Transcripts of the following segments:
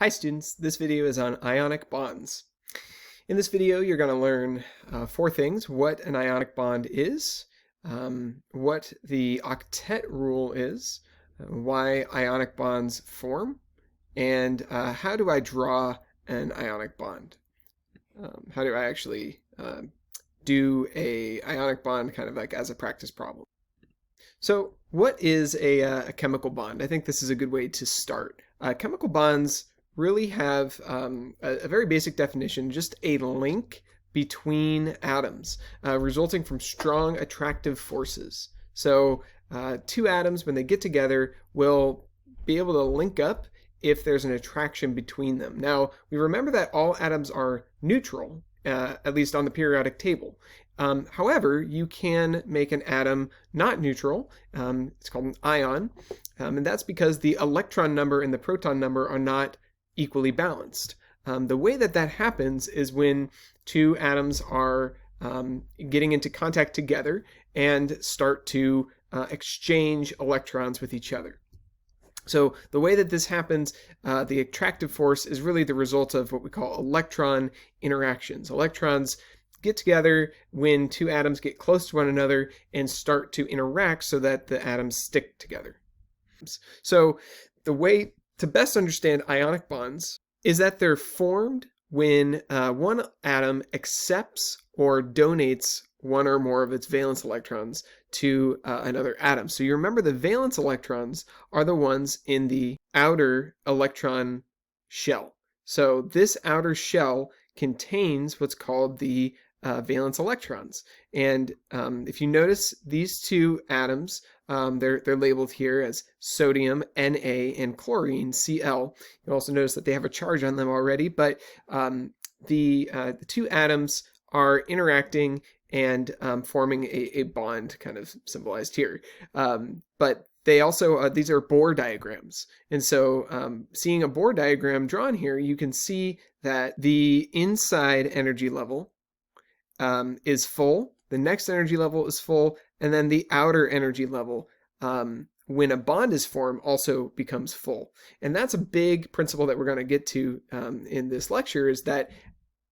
Hi students, this video is on ionic bonds. In this video you're going to learn four things: what an ionic bond is, what the octet rule is, why ionic bonds form, and how do I draw an ionic bond. How do I actually do a ionic bond kind of like as a practice problem. So what is a chemical bond? I think this is a good way to start. Chemical bonds really have a very basic definition, just a link between atoms resulting from strong attractive forces. So two atoms, when they get together, will be able to link up if there's an attraction between them. Now, we remember that all atoms are neutral, at least on the periodic table. However, you can make an atom not neutral. It's called an ion, and that's because the electron number and the proton number are not equally balanced. The way that that happens is when two atoms are getting into contact together and start to exchange electrons with each other. So the way that this happens, the attractive force is really the result of what we call electron interactions. Electrons get together when two atoms get close to one another and start to interact so that the atoms stick together. So the way to best understand ionic bonds is that they're formed when one atom accepts or donates one or more of its valence electrons to another atom. So you remember the valence electrons are the ones in the outer electron shell. So this outer shell contains what's called the valence electrons. And if you notice these two atoms, they're labeled here as sodium, Na, and chlorine, Cl. You'll also notice that they have a charge on them already, but the two atoms are interacting and forming a bond, kind of symbolized here. But they also, these are Bohr diagrams. And so seeing a Bohr diagram drawn here, you can see that the inside energy level is full, the next energy level is full, and then the outer energy level, when a bond is formed, also becomes full. And that's a big principle that we're going to get to in this lecture, is that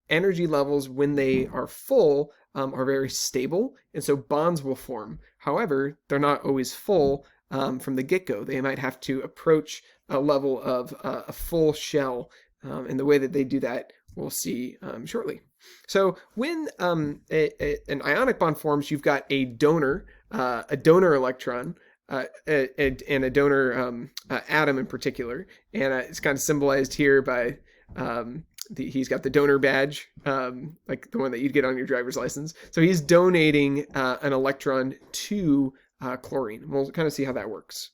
energy levels, when they are full, are very stable, and so bonds will form. However, they're not always full from the get-go. They might have to approach a level of a full shell, and the way that they do that we'll see shortly. So when an ionic bond forms, you've got a donor electron, and a donor atom in particular, and it's kind of symbolized here by he's got the donor badge, like the one that you'd get on your driver's license. So he's donating an electron to chlorine. We'll kind of see how that works.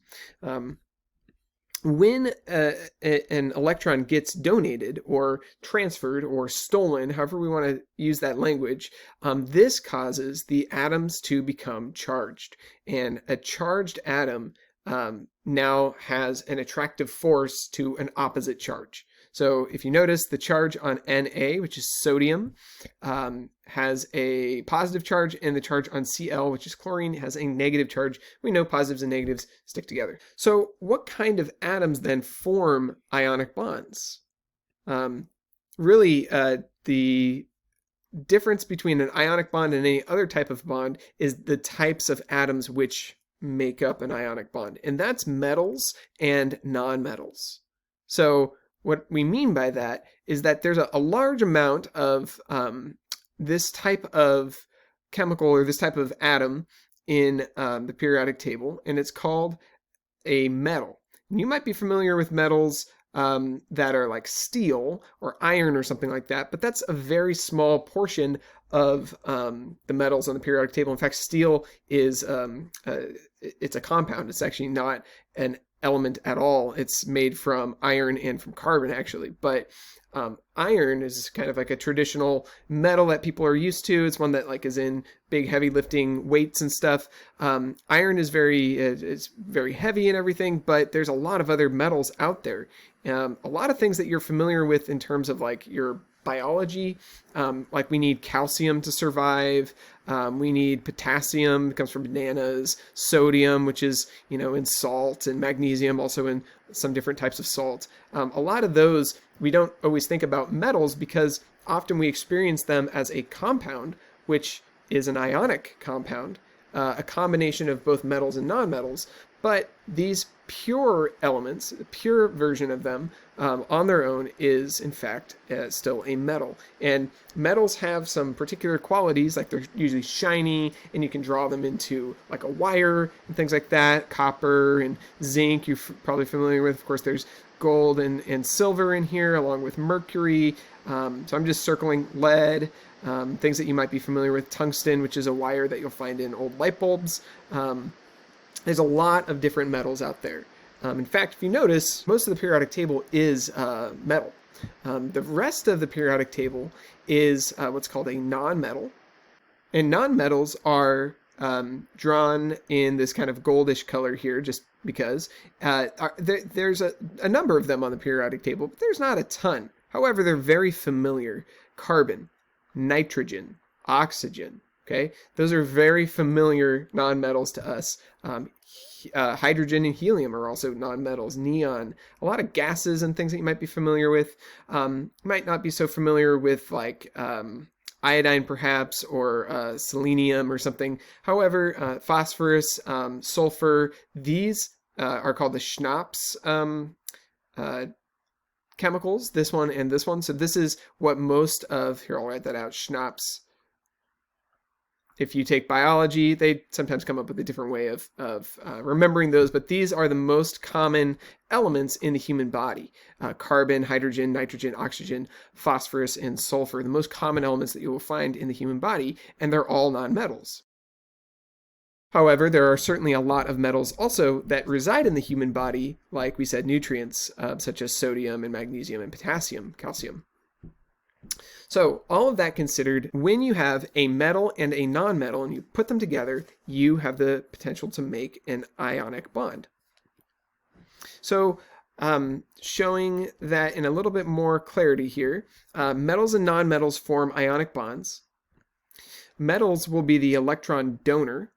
When an electron gets donated or transferred or stolen, however we want to use that language, this causes the atoms to become charged. And a charged atom now has an attractive force to an opposite charge. So if you notice, the charge on Na, which is sodium, has a positive charge, and the charge on Cl, which is chlorine, has a negative charge. We know positives and negatives stick together. So what kind of atoms then form ionic bonds? Really, the difference between an ionic bond and any other type of bond is the types of atoms which make up an ionic bond, and that's metals and nonmetals. So what we mean by that is that there's a large amount of this type of chemical or this type of atom in the periodic table, and it's called a metal. And you might be familiar with metals that are like steel or iron or something like that, but that's a very small portion of the metals on the periodic table. In fact, steel is it's a compound. It's actually not an element at all. It's made from iron and from carbon, actually. But iron is kind of like a traditional metal that people are used to. It's one that like is in big heavy lifting weights and stuff. Iron is it's very heavy and everything, but there's a lot of other metals out there. A lot of things that you're familiar with in terms of like your biology, like we need calcium to survive, we need potassium, it comes from bananas, sodium, which is, in salt, and magnesium, also in some different types of salt. A lot of those we don't always think about metals because often we experience them as a compound, which is an ionic compound, a combination of both metals and nonmetals. But these pure elements, the pure version of them on their own is in fact still a metal. And metals have some particular qualities, like they're usually shiny and you can draw them into like a wire and things like that. Copper and zinc you're probably familiar with. Of course, there's gold and silver in here along with mercury. So I'm just circling lead, things that you might be familiar with. Tungsten, which is a wire that you'll find in old light bulbs. There's a lot of different metals out there. In fact, if you notice, most of the periodic table is metal. The rest of the periodic table is what's called a non-metal. And non-metals are drawn in this kind of goldish color here, just because there's a number of them on the periodic table, but there's not a ton. However, they're very familiar. Carbon, nitrogen, oxygen. Okay, those are very familiar nonmetals to us. Hydrogen and helium are also nonmetals. Neon, a lot of gases and things that you might be familiar with. You might not be so familiar with like iodine perhaps, or selenium or something. However, phosphorus, sulfur, these are called the Schnapps chemicals, this one and this one. So this is what most of, here I'll write that out, Schnapps. If you take biology, they sometimes come up with a different way of remembering those, but these are the most common elements in the human body. Carbon, hydrogen, nitrogen, oxygen, phosphorus, and sulfur, the most common elements that you will find in the human body, and they're all nonmetals. However, there are certainly a lot of metals also that reside in the human body, like we said, nutrients, such as sodium and magnesium and potassium, calcium. So all of that considered, when you have a metal and a nonmetal and you put them together, you have the potential to make an ionic bond. So showing that in a little bit more clarity here, metals and nonmetals form ionic bonds. Metals will be the electron donor,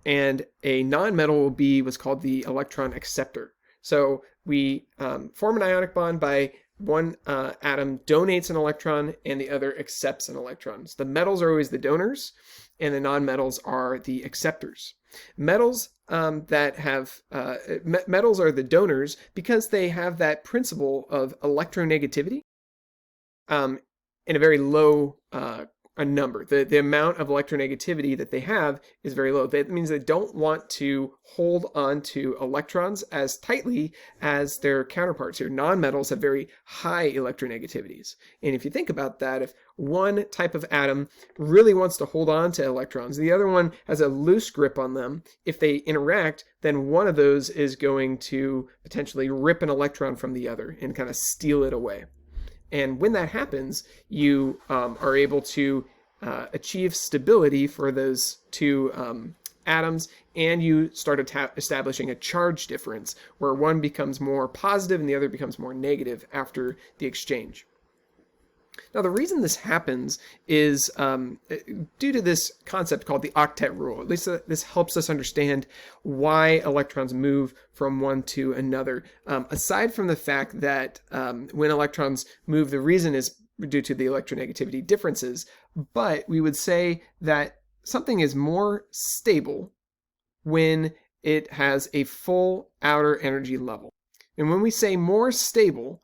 and a nonmetal will be what's called the electron acceptor. So we form an ionic bond by one atom donates an electron and the other accepts an electron. So the metals are always the donors and the nonmetals are the acceptors. Metals metals are the donors because they have that principle of electronegativity in a very low a number. The amount of electronegativity that they have is very low. That means they don't want to hold on to electrons as tightly as their counterparts here. Nonmetals have very high electronegativities. And if you think about that, if one type of atom really wants to hold on to electrons, the other one has a loose grip on them, if they interact, then one of those is going to potentially rip an electron from the other and kind of steal it away. And when that happens, you are able to achieve stability for those two atoms, and you start establishing a charge difference where one becomes more positive and the other becomes more negative after the exchange. Now, the reason this happens is due to this concept called the octet rule. At least this helps us understand why electrons move from one to another. Aside from the fact that when electrons move, the reason is due to the electronegativity differences, but we would say that something is more stable when it has a full outer energy level. And when we say more stable,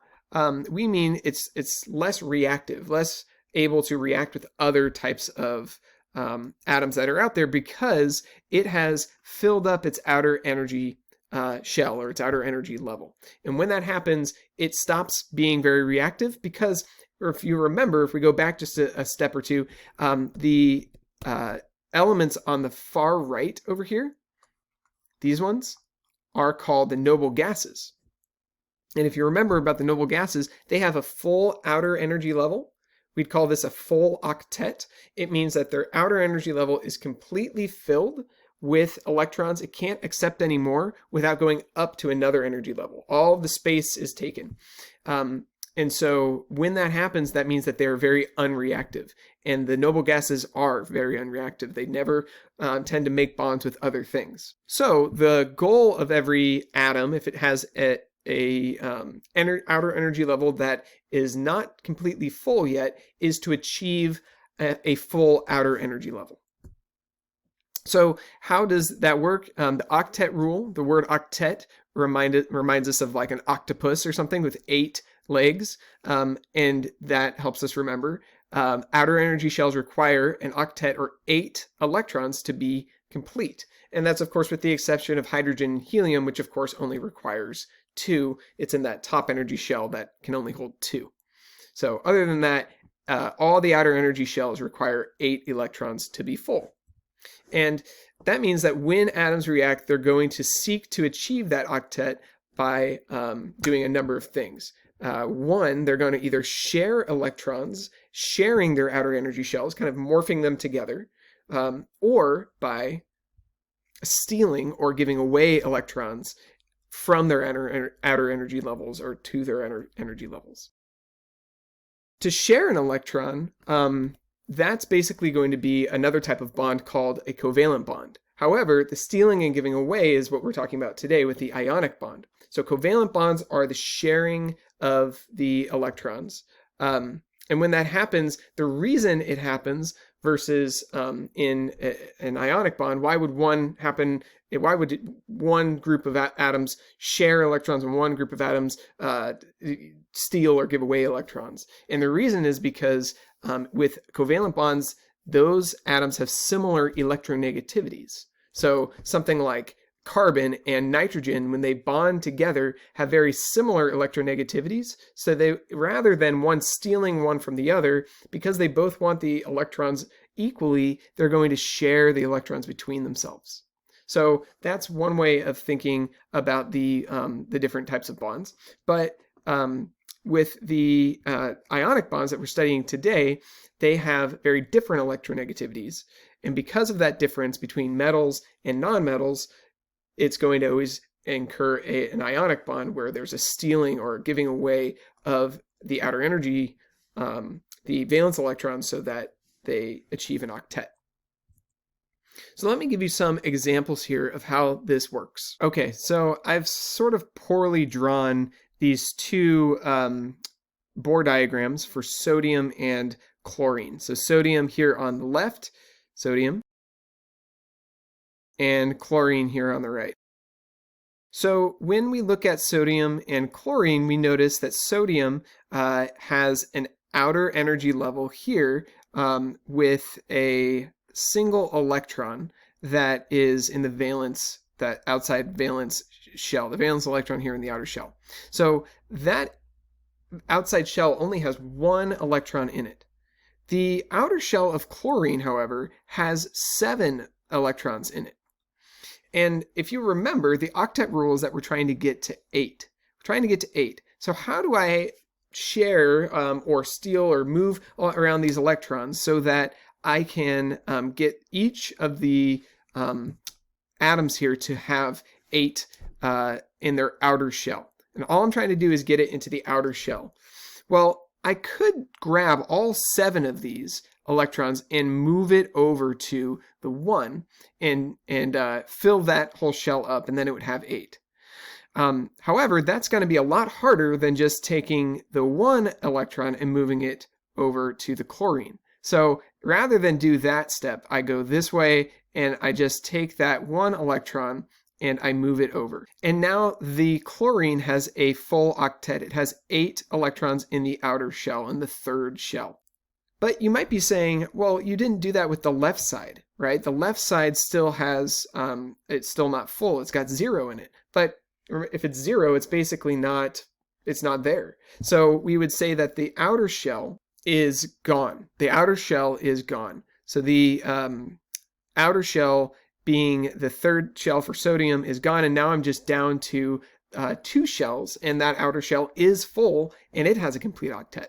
we mean it's less reactive, less able to react with other types of atoms that are out there because it has filled up its outer energy shell or its outer energy level. And when that happens, it stops being very reactive because, or if you remember, if we go back just a step or two, the elements on the far right over here, these ones, are called the noble gases. And if you remember about the noble gases, they have a full outer energy level. We'd call this a full octet. It means that their outer energy level is completely filled with electrons. It can't accept any more without going up to another energy level. All the space is taken. And so when that happens, that means that they're very unreactive. And the noble gases are very unreactive. They never tend to make bonds with other things. So the goal of every atom, if it has a outer energy level that is not completely full yet is to achieve a full outer energy level. So how does that work? The octet rule, the word octet reminds us of like an octopus or something with 8 legs, and that helps us remember. Outer energy shells require an octet or 8 electrons to be complete. And that's, of course, with the exception of hydrogen and helium, which, of course, only requires 2. It's in that top energy shell that can only hold 2. So other than that, all the outer energy shells require 8 electrons to be full. And that means that when atoms react, they're going to seek to achieve that octet by doing a number of things. One, they're going to either share electrons, sharing their outer energy shells, kind of morphing them together, or by stealing or giving away electrons from their outer energy levels or to their energy levels. To share an electron, that's basically going to be another type of bond called a covalent bond. However, the stealing and giving away is what we're talking about today with the ionic bond. So covalent bonds are the sharing of the electrons. And when that happens, the reason it happens versus in an ionic bond, why would one happen? Why would one group of atoms share electrons and one group of atoms steal or give away electrons? And the reason is because with covalent bonds, those atoms have similar electronegativities. So something like carbon and nitrogen, when they bond together, have very similar electronegativities. So they, rather than one stealing one from the other, because they both want the electrons equally, they're going to share the electrons between themselves. So that's one way of thinking about the different types of bonds. But with the ionic bonds that we're studying today, they have very different electronegativities. And because of that difference between metals and nonmetals, it's going to always incur an ionic bond where there's a stealing or giving away of the outer energy, the valence electrons, so that they achieve an octet. So let me give you some examples here of how this works. Okay, so I've sort of poorly drawn these two Bohr diagrams for sodium and chlorine. So sodium here on the left, sodium, and chlorine here on the right. So when we look at sodium and chlorine, we notice that sodium has an outer energy level here with a single electron that is in the valence, that outside valence shell, the valence electron here in the outer shell. So that outside shell only has 1 electron in it. The outer shell of chlorine, however, has 7 electrons in it. And if you remember, the octet rule is that we're trying to get to 8. We're trying to get to 8. So how do I share or steal or move around these electrons so that I can get each of the atoms here to have 8 in their outer shell? And all I'm trying to do is get it into the outer shell. Well, I could grab all 7 of these electrons and move it over to the 1 and fill that whole shell up, and then it would have 8. However, that's going to be a lot harder than just taking the 1 electron and moving it over to the chlorine. So rather than do that step, I go this way and I just take that 1 electron and I move it over. And now the chlorine has a full octet. It has 8 electrons in the outer shell, in the 3rd shell. But you might be saying, well, you didn't do that with the left side, right? The left side still has, it's still not full. It's got 0 in it. But if it's 0, it's basically not, it's not there. So we would say that the outer shell is gone. The outer shell is gone. So the outer shell, being the 3rd shell for sodium, is gone, and now I'm just down to 2 shells, and that outer shell is full, and it has a complete octet.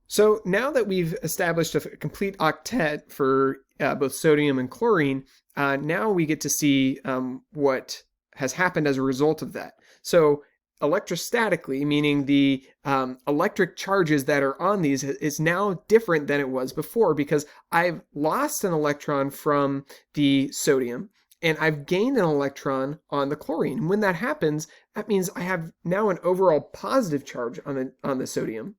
So now that we've established a complete octet for both sodium and chlorine, now we get to see what has happened as a result of that. So electrostatically, meaning the electric charges that are on these, is now different than it was before, because I've lost an electron from the sodium and I've gained an electron on the chlorine. When that happens, that means I have now an overall positive charge on the sodium,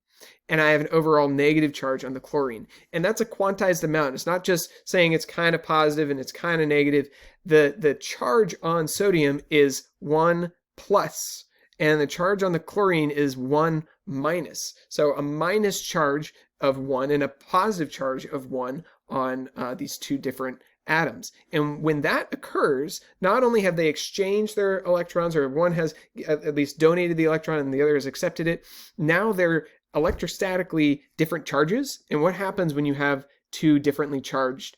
and I have an overall negative charge on the chlorine. And that's a quantized amount. It's not just saying it's kind of positive and it's kind of negative. The charge on sodium is 1 plus, and the charge on the chlorine is 1 minus. So a minus charge of 1 and a positive charge of 1 on these two different atoms. And when that occurs, not only have they exchanged their electrons, or one has at least donated the electron and the other has accepted it, now they're electrostatically different charges. And what happens when you have two differently charged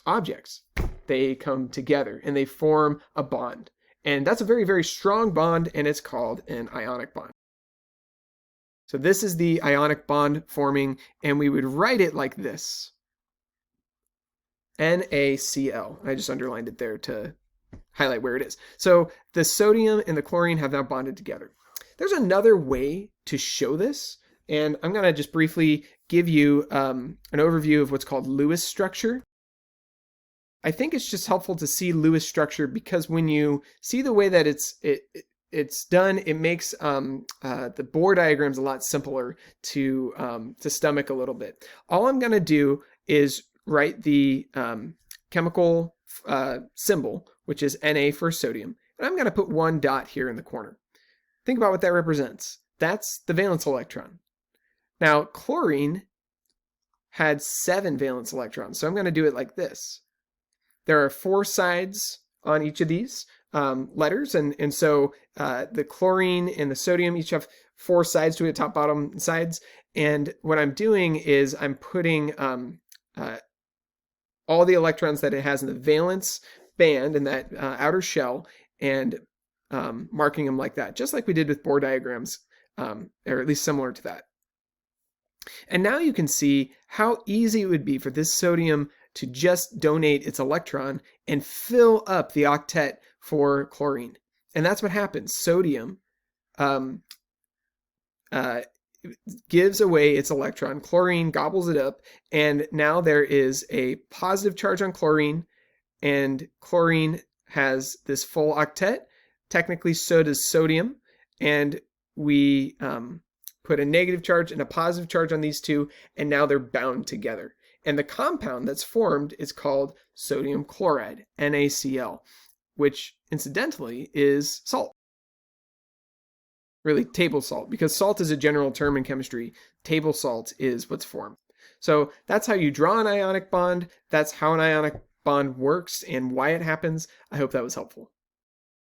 objects? They come together and they form a bond. And that's a very, very strong bond, and it's called an ionic bond. So this is the ionic bond forming, and we would write it like this. NaCl. I just underlined it there to highlight where it is. So the sodium and the chlorine have now bonded together. There's another way to show this, and I'm going to just briefly give you an overview of what's called Lewis structure. I think it's just helpful to see Lewis structure because when you see the way that it's done, it makes the Bohr diagrams a lot simpler to stomach a little bit. All I'm going to do is write the chemical symbol, which is Na for sodium, and I'm going to put 1 dot here in the corner. Think about what that represents. That's the valence electron. Now, chlorine had 7 valence electrons, so I'm going to do it like this. There are 4 sides on each of these letters, and so the chlorine and the sodium each have 4 sides to it, top, bottom sides, and what I'm doing is I'm putting all the electrons that it has in the valence band in that outer shell and marking them like that, just like we did with Bohr diagrams, or at least similar to that. And now you can see how easy it would be for this sodium to just donate its electron and fill up the octet for chlorine. And that's what happens. Sodium gives away its electron, chlorine gobbles it up, and now there is a positive charge on chlorine, and chlorine has this full octet. Technically, so does sodium, and we put a negative charge and a positive charge on these two, and now they're bound together. And the compound that's formed is called sodium chloride, NaCl, which incidentally is salt. Really, table salt, because salt is a general term in chemistry. Table salt is what's formed. So that's how you draw an ionic bond. That's how an ionic bond works and why it happens. I hope that was helpful.